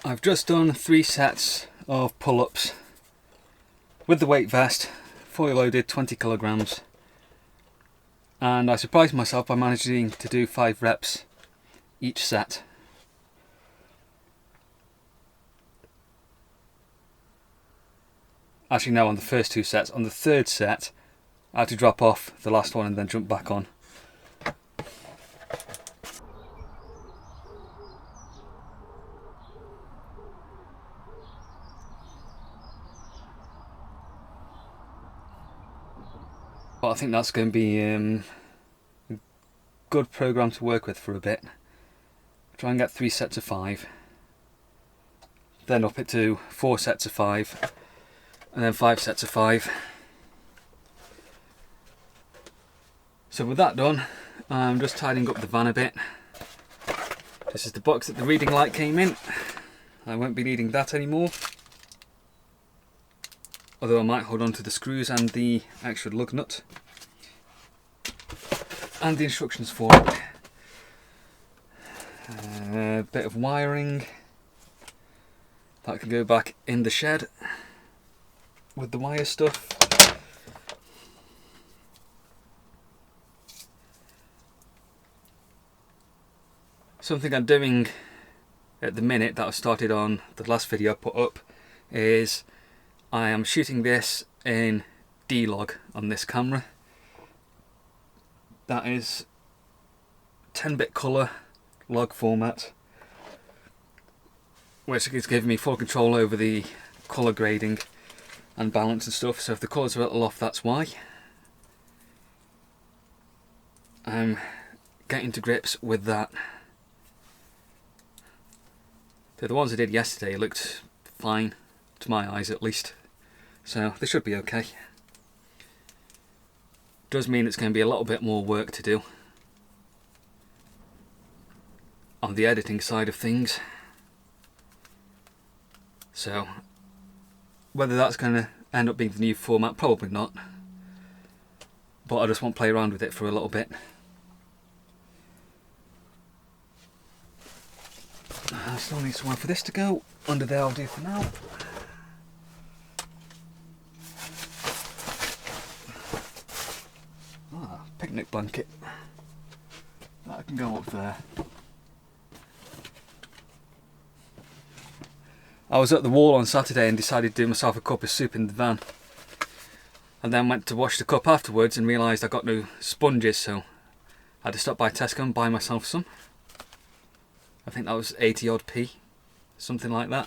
I've just done 3 sets of pull-ups with the weight vest, fully loaded, 20 kilograms, and I surprised myself by managing to do 5 reps each set. Actually no, on the first 2 sets. On the 3rd set I had to drop off the last one and then jump back on. But I think that's going to be a good program to work with for a bit. Try and get 3 sets of 5, then up it to 4 sets of 5, and then 5 sets of 5. So with that done, I'm just tidying up the van a bit. This is the box that the reading light came in. I won't be needing that anymore, although I might hold on to the screws and the extra lug nut and the instructions for it. A bit of wiring that can go back in the shed with the wire stuff. Something I'm doing at the minute that I started on the last video I put up is I am shooting this in D-Log on this camera. That is 10-bit colour log format, which is giving me full control over the colour grading and balance and stuff. So if the colours are a little off, that's why. I'm getting to grips with that. The ones I did yesterday looked fine, to my eyes at least, so they should be okay. Does mean it's going to be a little bit more work to do on the editing side of things. So whether that's going to end up being the new format, probably not, but I just want to play around with it for a little bit. I still need somewhere for this to go. Under there I'll do for now. Picnic blanket. That can go up there. I was at the wall on Saturday and decided to do myself a cup of soup in the van. And then went to wash the cup afterwards and realised I got no sponges, so I had to stop by Tesco and buy myself some. I think that was 80 odd p, something like that,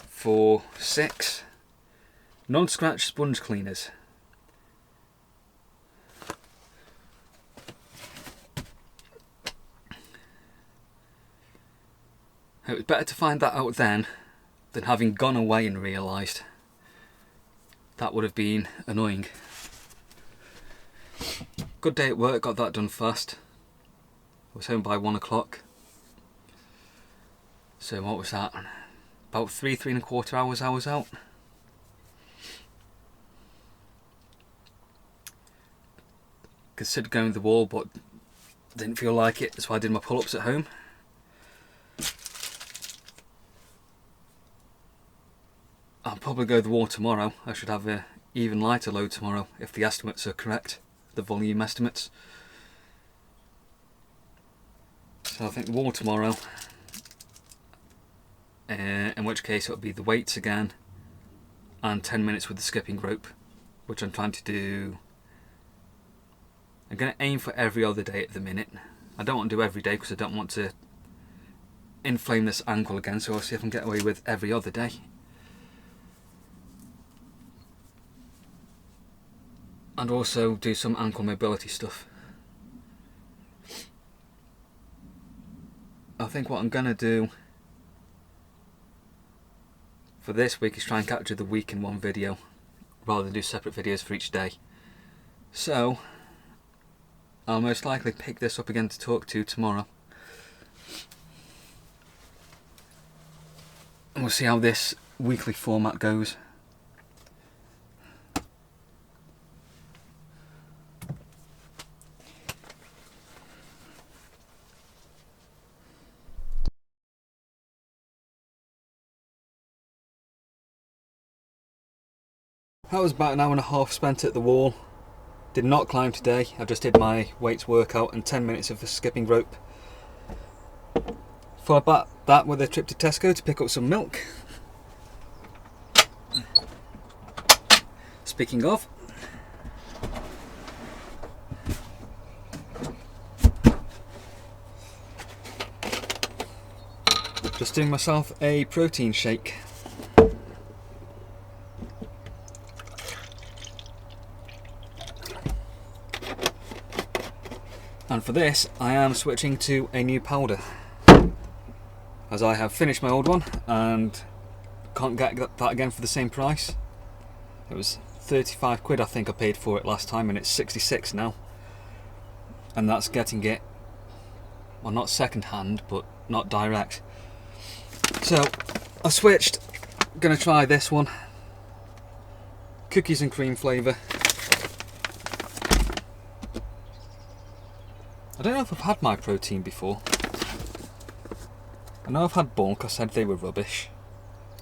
for 6 non-scratch sponge cleaners. It was better to find that out then than having gone away and realised. That would have been annoying. Good day at work, got that done fast. I was home by 1 o'clock. So what was that? About 3.25 hours I was out. Considered going to the wall, but didn't feel like it, so I did my pull-ups at home. I'll probably go to the wall tomorrow. I should have an even lighter load tomorrow, if the estimates are correct, the volume estimates. So I think the wall tomorrow. In which case it'll be the weights again and 10 minutes with the skipping rope, which I'm trying to do. I'm going to aim for every other day at the minute. I don't want to do every day because I don't want to inflame this ankle again, so I'll see if I can get away with every other day. And also do some ankle mobility stuff. I think what I'm going to do for this week is try and capture the week in one video rather than do separate videos for each day. So I'll most likely pick this up again to talk to tomorrow, and we'll see how this weekly format goes. That was about an hour and a half spent at the wall. Did not climb today, I just did my weights workout and 10 minutes of the skipping rope. Followed back that with a trip to Tesco to pick up some milk. Speaking of, just doing myself a protein shake. And for this, I am switching to a new powder, as I have finished my old one and can't get that again for the same price. It was 35 quid I think I paid for it last time, and it's 66 now. And that's getting it, well, not second hand, but not direct. So I switched, gonna try this one. Cookies and cream flavour. I don't know if I've had my protein before. I know I've had bulk, I said they were rubbish.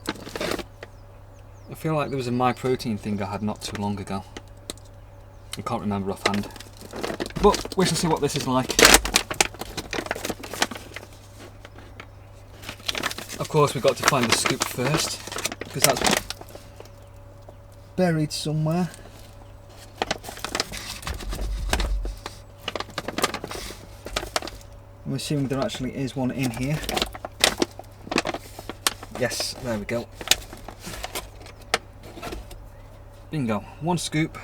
I feel like there was a my protein thing I had not too long ago. I can't remember offhand. But we shall see what this is like. Of course we've got to find the scoop first, because that's buried somewhere. I'm assuming there actually is one in here. Yes, there we go. Bingo, one scoop.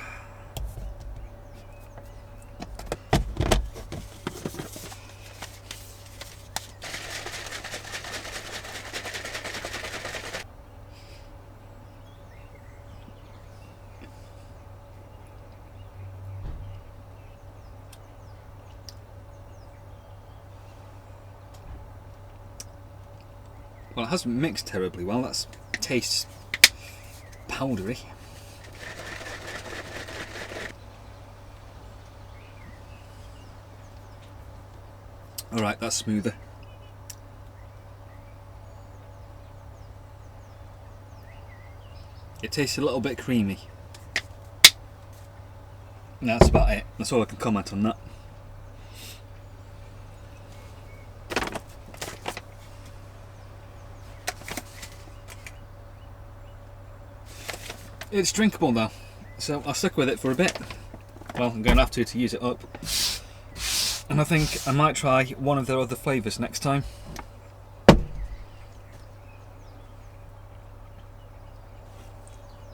Well, it hasn't mixed terribly well, that tastes powdery. Alright, that's smoother. It tastes a little bit creamy. And that's about it. That's all I can comment on that. It's drinkable though, so I'll stick with it for a bit. Well, I'm going to have to use it up. And I think I might try one of their other flavours next time.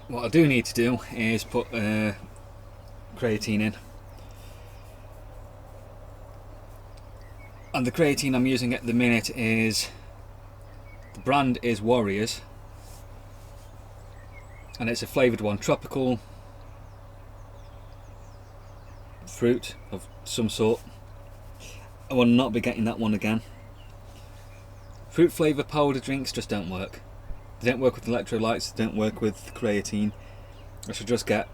What I do need to do is put creatine in. And the creatine I'm using at the minute is, the brand is Warriors. And it's a flavoured one, tropical fruit of some sort. I will not be getting that one again. Fruit flavour powder drinks just don't work. They don't work with electrolytes, they don't work with creatine. I should just get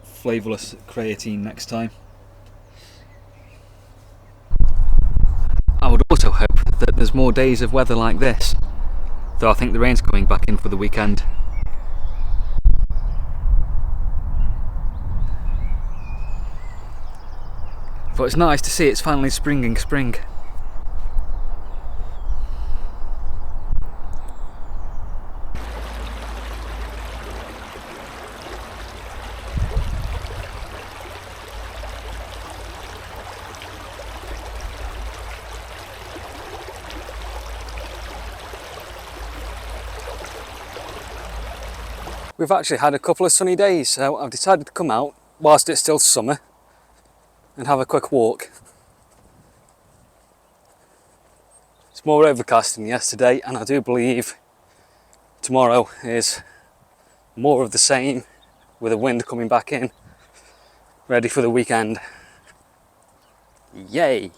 flavourless creatine next time. I would also hope that there's more days of weather like this, though I think the rain's coming back in for the weekend. But it's nice to see it's finally springing spring. We've actually had a couple of sunny days, so I've decided to come out whilst it's still summer and have a quick walk. It's more overcast than yesterday, and I do believe tomorrow is more of the same, with the wind coming back in, ready for the weekend. Yay!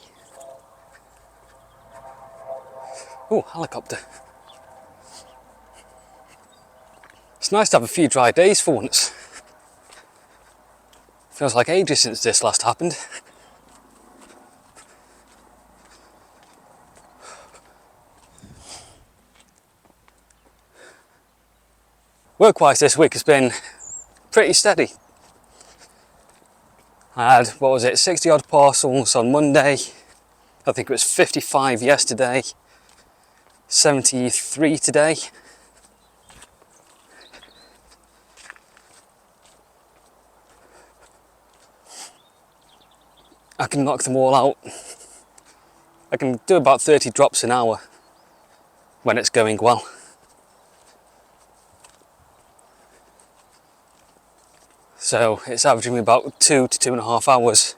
Oh, helicopter. It's nice to have a few dry days for once. Feels like ages since this last happened. Work-wise this week has been pretty steady. I had, what was it, 60 odd parcels on Monday. I think it was 55 yesterday, 73 today. I can knock them all out. I can do about 30 drops an hour when it's going well. So it's averaging me about 2 to 2.5 hours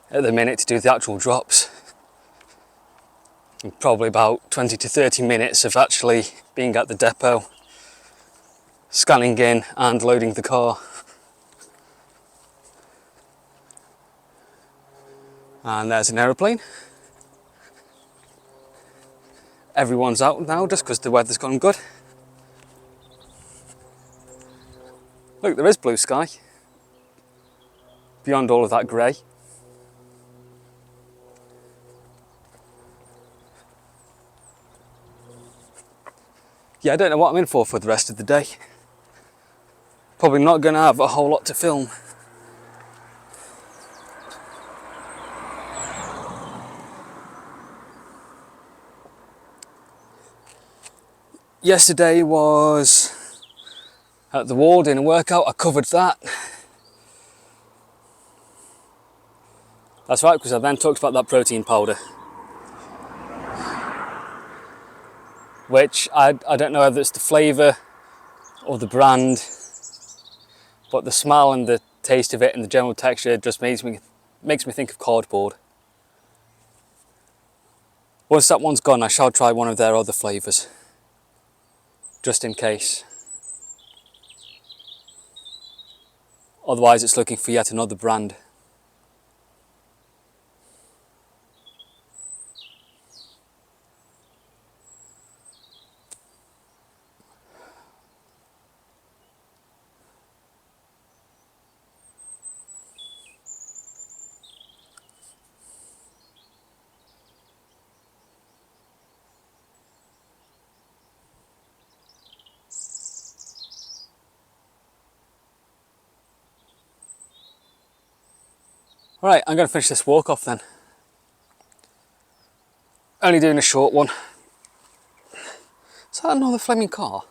at the minute to do the actual drops. And probably about 20 to 30 minutes of actually being at the depot, scanning in and loading the car. And there's an aeroplane. Everyone's out now just because the weather's gone good. Look, there is blue sky beyond all of that grey. Yeah, I don't know what I'm in for the rest of the day. Probably not going to have a whole lot to film. Yesterday was at the wall doing a workout. I covered that. That's right, because I then talked about that protein powder, which I don't know whether it's the flavour or the brand, but the smell and the taste of it and the general texture just makes me think of cardboard. Once that one's gone, I shall try one of their other flavours, just in case. Otherwise it's looking for yet another brand. Right, I'm going to finish this walk off then. Only doing a short one. Is that another flaming car?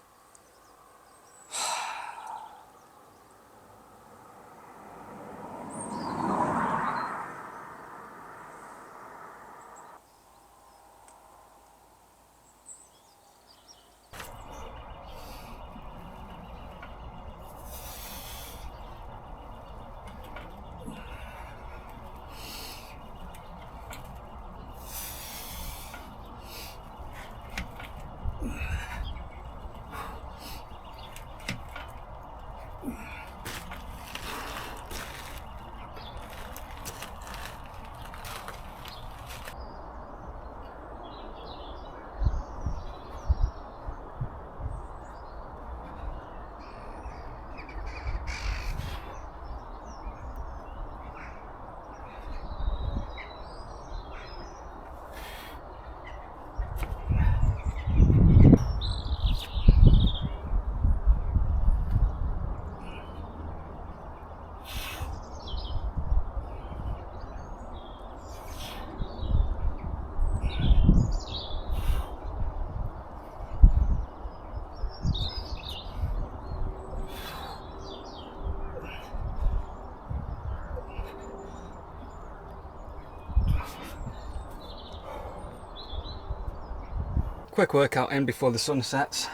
Quick workout in before the sun sets.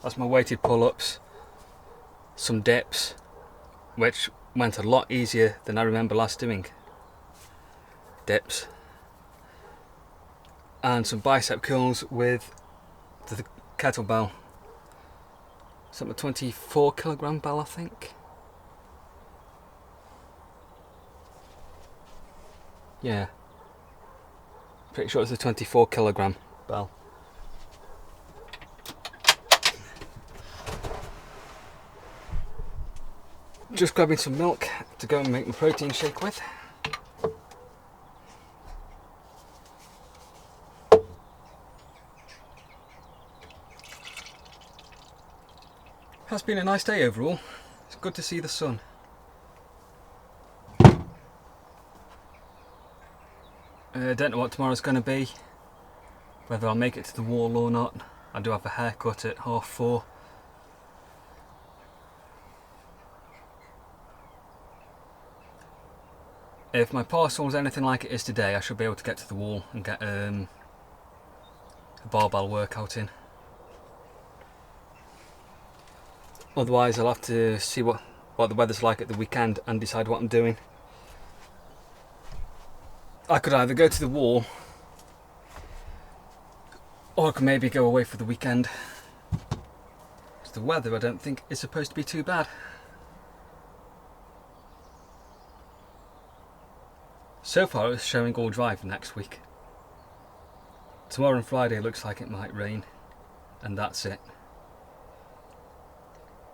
That's my weighted pull-ups, some dips, which went a lot easier than I remember last doing. Dips. And some bicep curls with the kettlebell. It's like a 24 kilogram bell, I think. Yeah. Pretty sure it's a 24 kilogram bell. Just grabbing some milk to go and make my protein shake with. Has been a nice day overall. It's good to see the sun. Don't know what tomorrow's going to be, whether I'll make it to the wall or not. I do have a haircut at 4:30. If my parcel is anything like it is today, I should be able to get to the wall and get a barbell workout in. Otherwise I'll have to see what the weather's like at the weekend and decide what I'm doing. I could either go to the wall or I could maybe go away for the weekend. Because the weather I don't think is supposed to be too bad. So far it's showing all dry for next week. Tomorrow and Friday looks like it might rain, and that's it.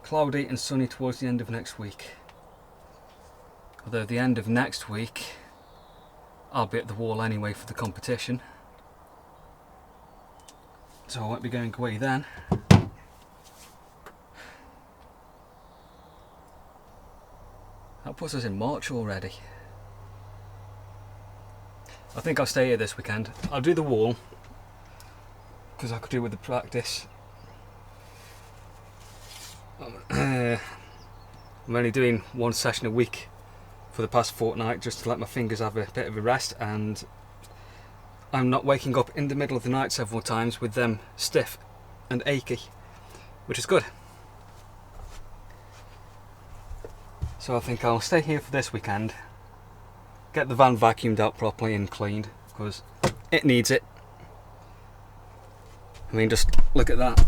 Cloudy and sunny towards the end of next week. Although the end of next week I'll be at the wall anyway for the competition, so I won't be going away then. That puts us in March already. I think I'll stay here this weekend. I'll do the wall because I could do with the practice. I'm only doing one session a week for the past fortnight just to let my fingers have a bit of a rest, and I'm not waking up in the middle of the night several times with them stiff and achy, which is good. So I think I'll stay here for this weekend. Get the van vacuumed out properly and cleaned, because it needs it. I mean, just look at that.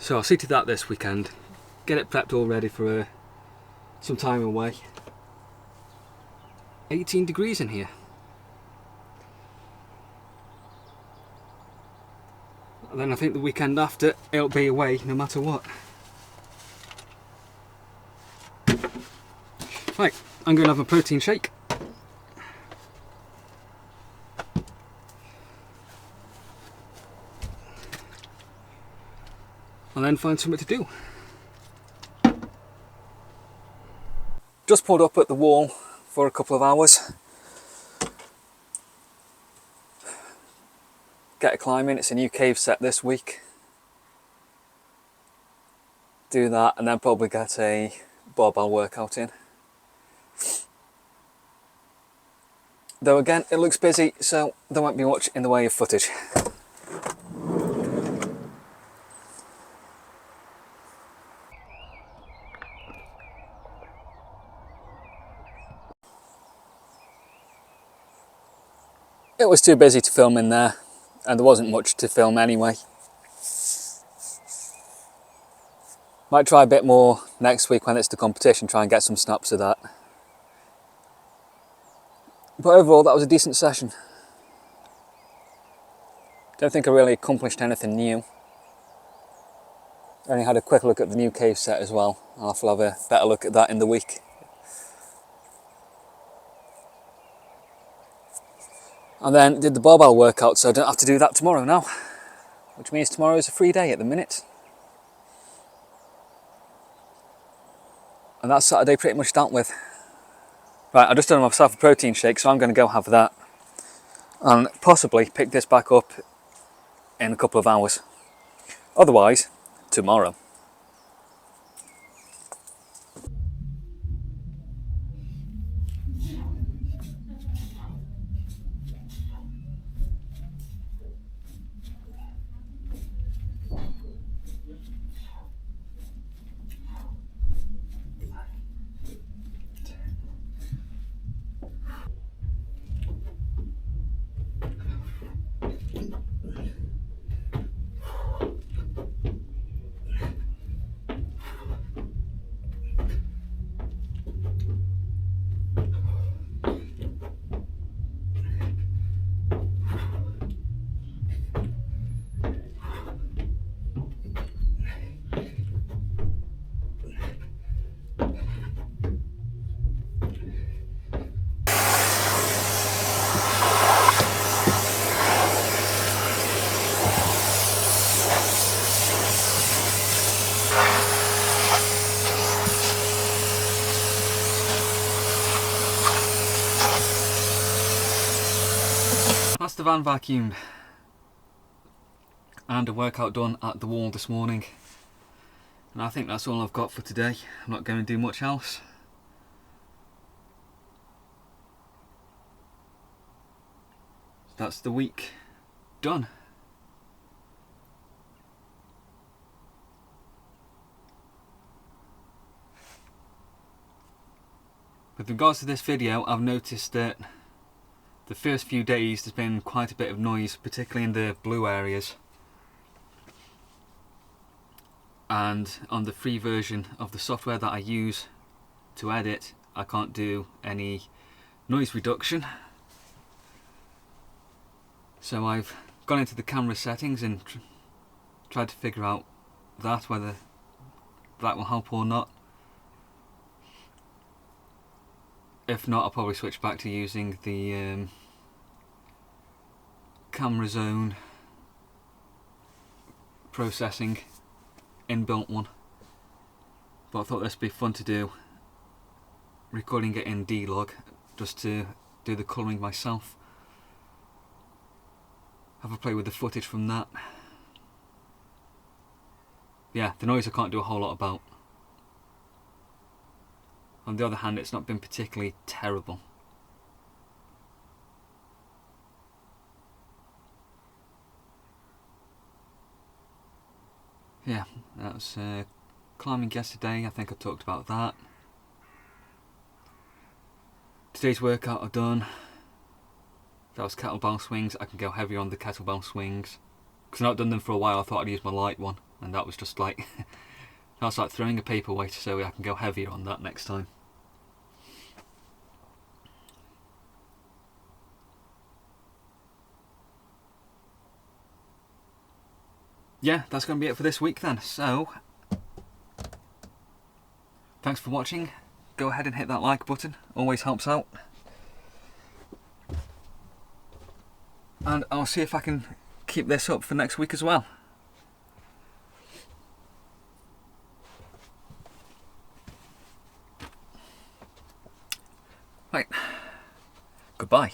So I'll see to that this weekend. Get it prepped all ready for some time away. 18 degrees in here. And then I think the weekend after it'll be away no matter what. Right, I'm going to have a protein shake. And then find something to do. Just pulled up at the wall for a couple of hours. Get a climb in, it's a new cave set this week. Do that and then probably get a barbell workout in. Though again, it looks busy, so there won't be much in the way of footage. It was too busy to film in there, and there wasn't much to film anyway. Might try a bit more next week when it's the competition, try and get some snaps of that. But overall, that was a decent session. Don't think I really accomplished anything new. I only had a quick look at the new cave set as well. I'll have to have a better look at that in the week. And then did the barbell workout, so I don't have to do that tomorrow now. Which means tomorrow is a free day at the minute. And that's Saturday pretty much dealt with. Right, I just done myself a protein shake, so I'm going to go have that. And possibly pick this back up in a couple of hours. Otherwise, tomorrow. the van vacuumed and a workout done at the wall this morning, and I think that's all I've got for today. I'm not going to do much else. That's the week done. With regards to this video, I've noticed that the first few days there's been quite a bit of noise, particularly in the blue areas. And on the free version of the software that I use to edit, I can't do any noise reduction. So I've gone into the camera settings and tried to figure out whether that will help or not. If not, I'll probably switch back to using the camera zone processing inbuilt one. But I thought this would be fun to do, recording it in D-Log, just to do the colouring myself. Have a play with the footage from that. Yeah, the noise I can't do a whole lot about. On the other hand, it's not been particularly terrible. Yeah, that was climbing yesterday. I think I talked about that. Today's workout I've done. That was kettlebell swings. I can go heavier on the kettlebell swings. Because I've not done them for a while, I thought I'd use my light one. And that was just like, that's like throwing a paperweight, so I can go heavier on that next time. Yeah, that's going to be it for this week then. So, thanks for watching. Go ahead and hit that like button. Always helps out. And I'll see if I can keep this up for next week as well. Right. Goodbye.